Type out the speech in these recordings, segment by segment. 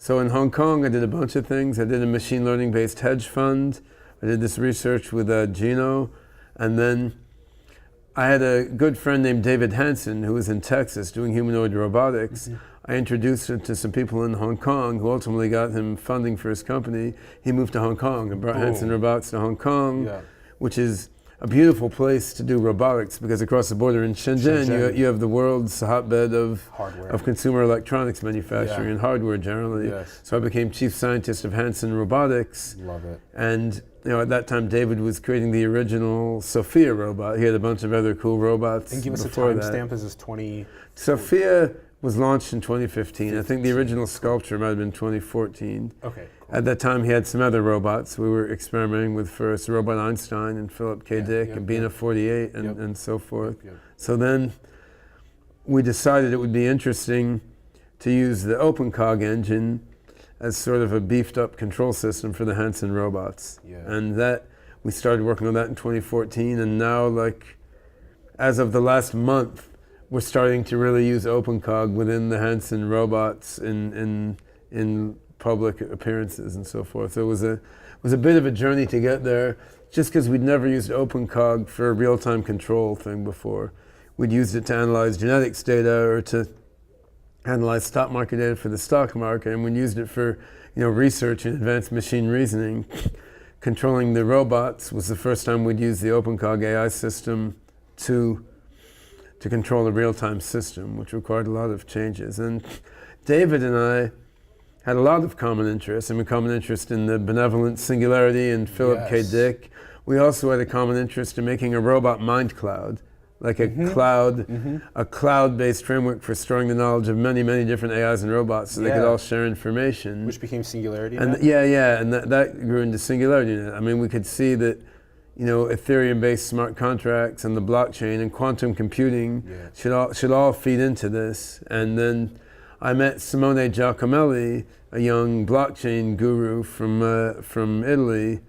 So in Hong Kong, I did a bunch of things. I did a machine learning-based hedge fund. I did this research with Gino. And then I had a good friend named David Hanson who was in Texas doing humanoid robotics. I introduced him to some people in Hong Kong who ultimately got him funding for his company. He moved to Hong Kong and brought Hanson Robotics to Hong Kong, which is a beautiful place to do robotics because across the border in Shenzhen, you have the world's hotbed of consumer electronics manufacturing and hardware generally. So I became chief scientist of Hanson Robotics. Love it. And at that time, David was creating the original Sophia robot. He had a bunch of other cool robots. And give us a timestamp. Is this 20? Sophia was launched in 2015. I think the original sculpture might have been 2014. Okay. At that time, he had some other robots we were experimenting with first, Robot Einstein and Philip K. Dick and Bina 48 and so forth. So then we decided it would be interesting to use the OpenCog engine as sort of a beefed up control system for the Hanson robots. And that we started working on that in 2014, and now, like, as of the last month, we're starting to really use OpenCog within the Hanson robots in public appearances and so forth. So it was a bit of a journey to get there, just because we'd never used OpenCog for a real-time control thing before. We'd used it to analyze genetics data or to analyze stock market data for the stock market, and we used it for research and advanced machine reasoning. Controlling the robots was the first time we'd used the OpenCog AI system to control a real-time system, which required a lot of changes. And David and I had a lot of common interests. Common interest in the benevolent singularity and Philip K. Dick. We also had a common interest in making a robot mind cloud, like a cloud-based framework for storing the knowledge of many, many different AIs and robots so they could all share information. Which became SingularityNET? And and that grew into SingularityNET. We could see that Ethereum-based smart contracts and the blockchain and quantum computing should all feed into this. And then I met Simone Giacomelli, a young blockchain guru from Italy,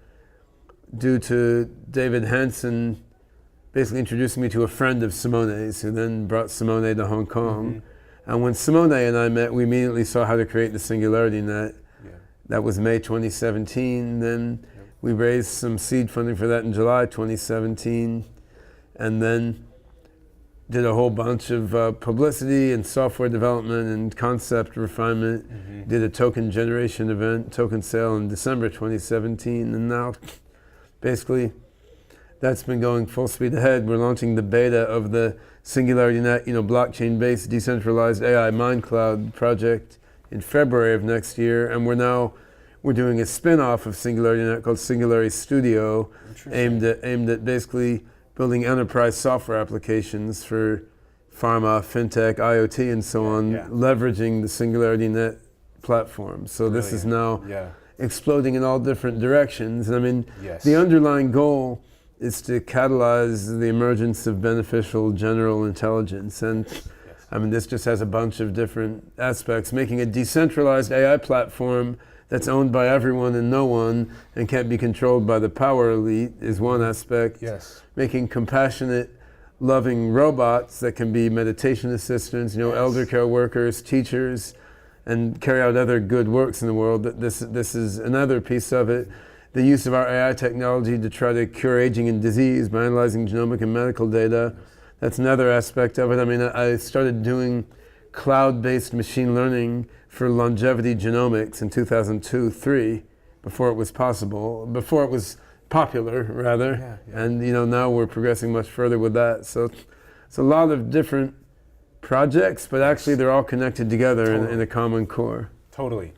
due to David Hanson basically introducing me to a friend of Simone's, who then brought Simone to Hong Kong. And when Simone and I met, we immediately saw how to create the SingularityNET. That was May 2017. Then we raised some seed funding for that in July 2017, and then did a whole bunch of publicity and software development and concept refinement. Did a token generation event, token sale in December 2017, and now basically that's been going full speed ahead. We're launching the beta of the SingularityNET, blockchain-based decentralized AI mind cloud project in February of next year, and we're doing a spin-off of SingularityNET called Singularity Studio, aimed at basically building enterprise software applications for pharma, fintech, IoT, and so on, leveraging the SingularityNET platform. So this is now exploding in all different directions. And the underlying goal is to catalyze the emergence of beneficial general intelligence. And this just has a bunch of different aspects. Making a decentralized AI platform that's owned by everyone and no one and can't be controlled by the power elite is one aspect. Making compassionate, loving robots that can be meditation assistants, elder care workers, teachers, and carry out other good works in the world. This is another piece of it. The use of our AI technology to try to cure aging and disease by analyzing genomic and medical data. That's another aspect of it. I started doing cloud-based machine learning for longevity genomics in 2002-3, before it was popular, rather. And now we're progressing much further with that. So it's a lot of different projects, but actually they're all connected together in a common core. Totally.